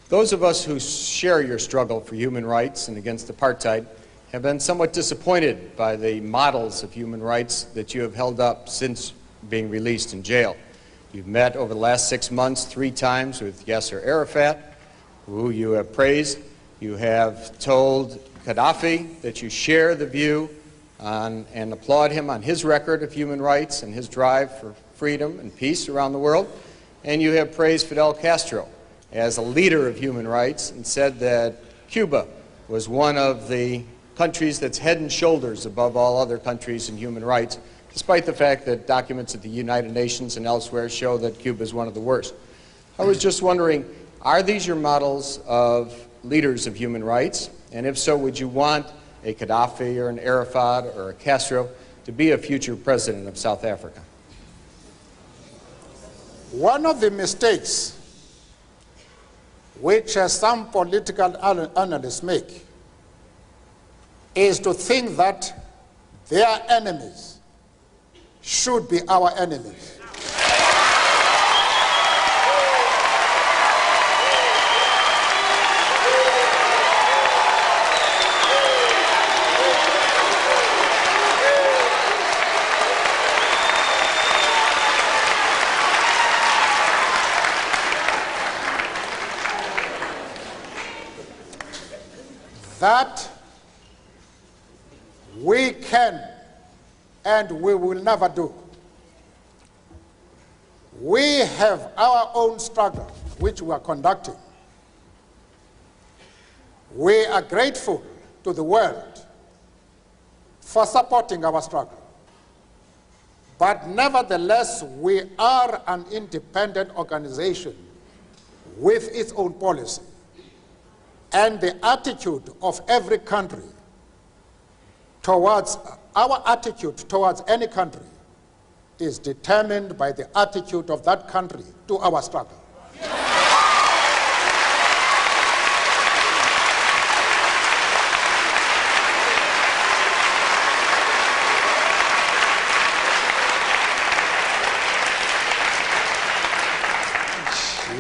Those of us who share your struggle for human rights and against apartheid have been somewhat disappointed by the models of human rights that you have held up since being released in jail. You've met over the last 6 months 3 times with Yasser Arafat, who you have praised. You have told Gaddafi that you share the view on, and applaud him on his record of human rights and his drive for freedom and peace around the world. And you have praised Fidel Castro as a leader of human rights and said that Cuba was one of the countries that's head and shoulders above all other countries in human rights, despite the fact that documents at the United Nations and elsewhere show that Cuba is one of the worst. I was just wondering, are these your models of leaders of human rights? And if so, would you want a Gaddafi or an Arafat or a Castro to be a future president of South Africa? One of the mistakes which some political analysts make is to think that their enemies should be our enemies. That we can and we will never do. We have our own struggle which we are conducting. We are grateful to the world for supporting our struggle. But nevertheless, we are an independent organization with its own policy. And the attitude of every country towards, our attitude towards any country is determined by the attitude of that country to our struggle.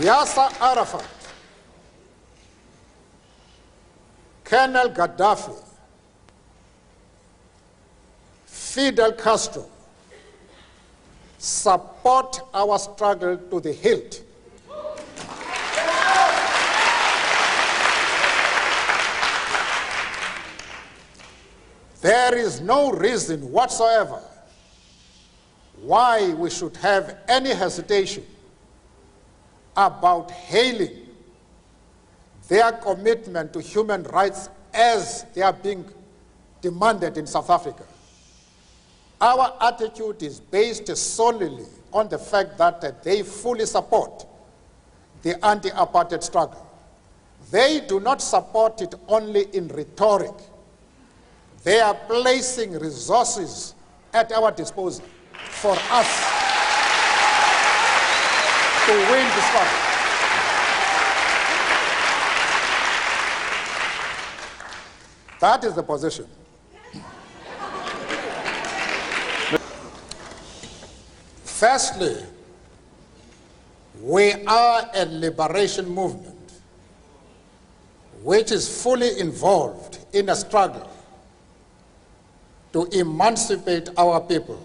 Yasser Arafat, Colonel Gaddafi, Fidel Castro support our struggle to the hilt. There is no reason whatsoever why we should have any hesitation about hailing their commitment to human rights as they are being demanded in South Africa. Our attitude is based solely on the fact that they fully support the anti-apartheid struggle. They do not support it only in rhetoric. They are placing resources at our disposal for us to win the struggle. That is the position. Firstly, we are a liberation movement which is fully involved in a struggle to emancipate our people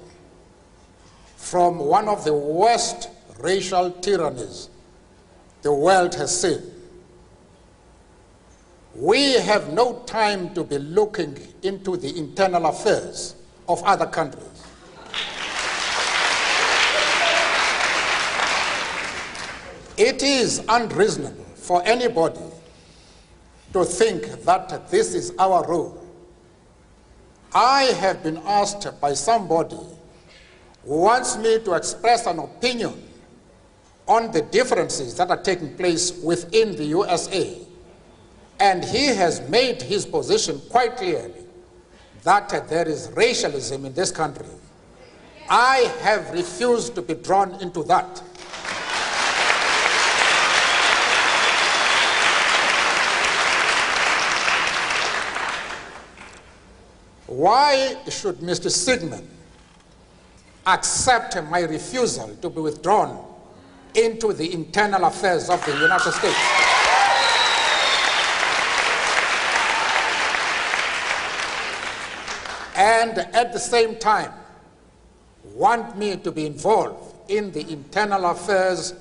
from one of the worst racial tyrannies the world has seen. We have no time to be looking into the internal affairs of other countries. It is unreasonable for anybody to think that this is our role. I have been asked by somebody who wants me to express an opinion on the differences that are taking place within the USA. And he has made his position quite clearly that there is racialism in this country. I have refused to be drawn into that. Why should Mr. Sigmund accept my refusal to be withdrawn into the internal affairs of the United States? and at the same time want me to be involved in the internal affairs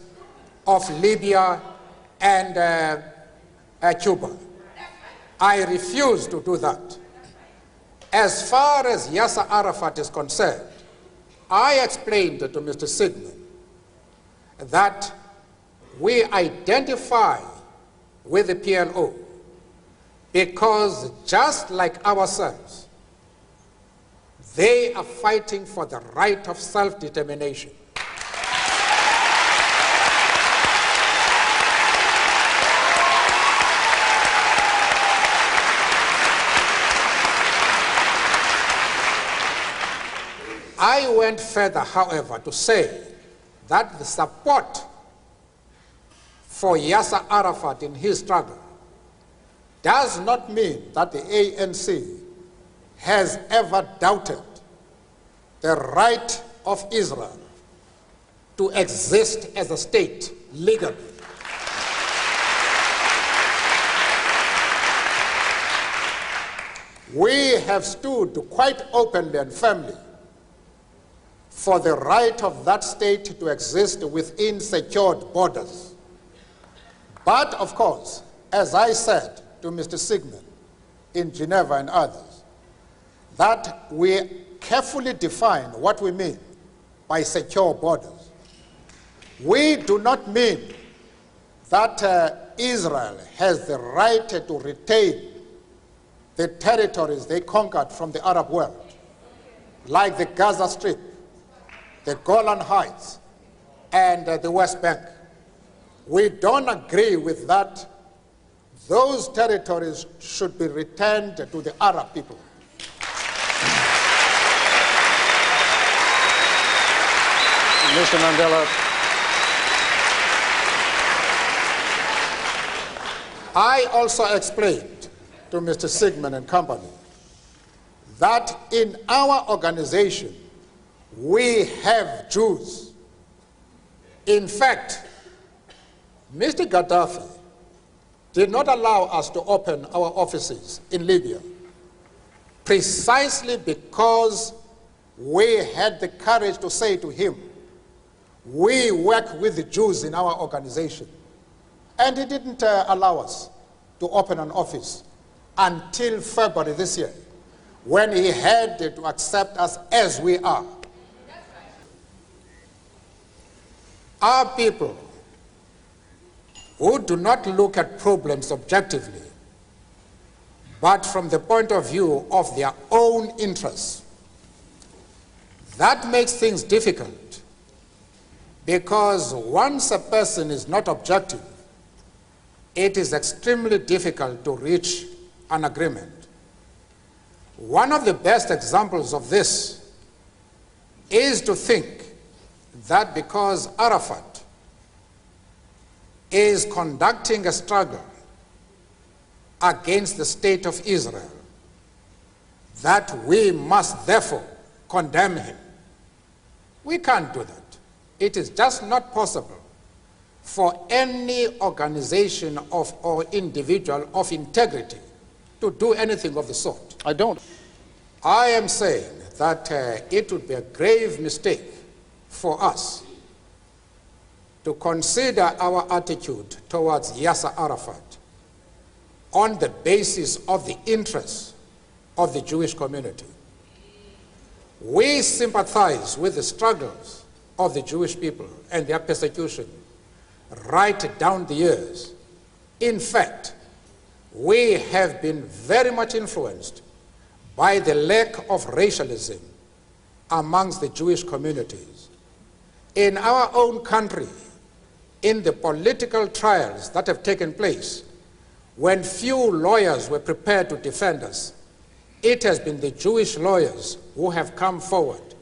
of Libya and Cuba. I refuse to do that. As far as Yasser Arafat is concerned, I explained to Mr. Sigmund that we identify with the PLO because just like ourselves, they are fighting for the right of self-determination. I went further, however, to say that the support for Yasser Arafat in his struggle does not mean that the ANC has ever doubted the right of Israel to exist as a state legally. We have stood quite openly and firmly for the right of that state to exist within secured borders. But of course, as I said to Mr. Sigmund in Geneva and others, that we carefully define what we mean by secure borders. We do not mean that Israel has the right to retain the territories they conquered from the Arab world, like the Gaza Strip, the Golan Heights, and the West Bank. We don't agree with that. Those territories should be returned to the Arab people. Mr. Mandela. I also explained to Mr. Sigmund and company that in our organization, we have Jews. In fact, Mr. Gaddafi did not allow us to open our offices in Libya precisely because we had the courage to say to him, we work with the Jews in our organization. And he didn't allow us to open an office until February this year, when he had to accept us as we are. Our people who do not look at problems objectively, but from the point of view of their own interests. That makes things difficult, because once a person is not objective, it is extremely difficult to reach an agreement. One of the best examples of this is to think that because Arafat is conducting a struggle against the state of Israel, that we must therefore condemn him. We can't do that. It is just not possible for any organization or individual of integrity to do anything of the sort. I don't. I am saying that it would be a grave mistake for us to consider our attitude towards Yasser Arafat on the basis of the interests of the Jewish community. We sympathize with the struggles of the Jewish people and their persecution right down the years. In fact, we have been very much influenced by the lack of racialism amongst the Jewish communities. In our own country, in the political trials that have taken place, when few lawyers were prepared to defend us, it has been the Jewish lawyers who have come forward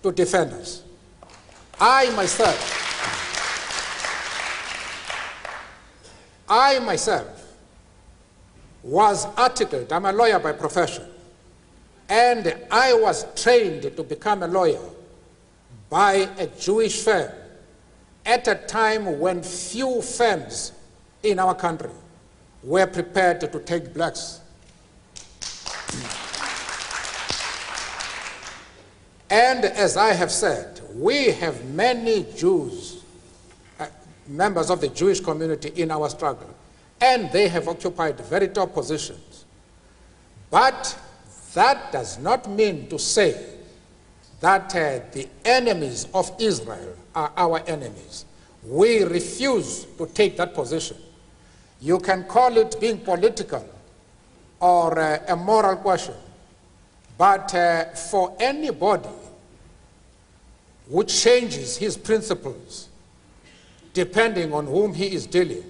to defend us. I myself was articled, I'm a lawyer by profession, and I was trained to become a lawyer by a Jewish firm at a time when few firms in our country were prepared to take blacks. And as I have said, we have many Jews, members of the Jewish community in our struggle, and they have occupied very top positions. But that does not mean to say that the enemies of Israel are our enemies. We refuse to take that position. You can call it being political or a moral question, but for anybody who changes his principles depending on whom he is dealing,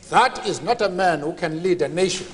that is not a man who can lead a nation.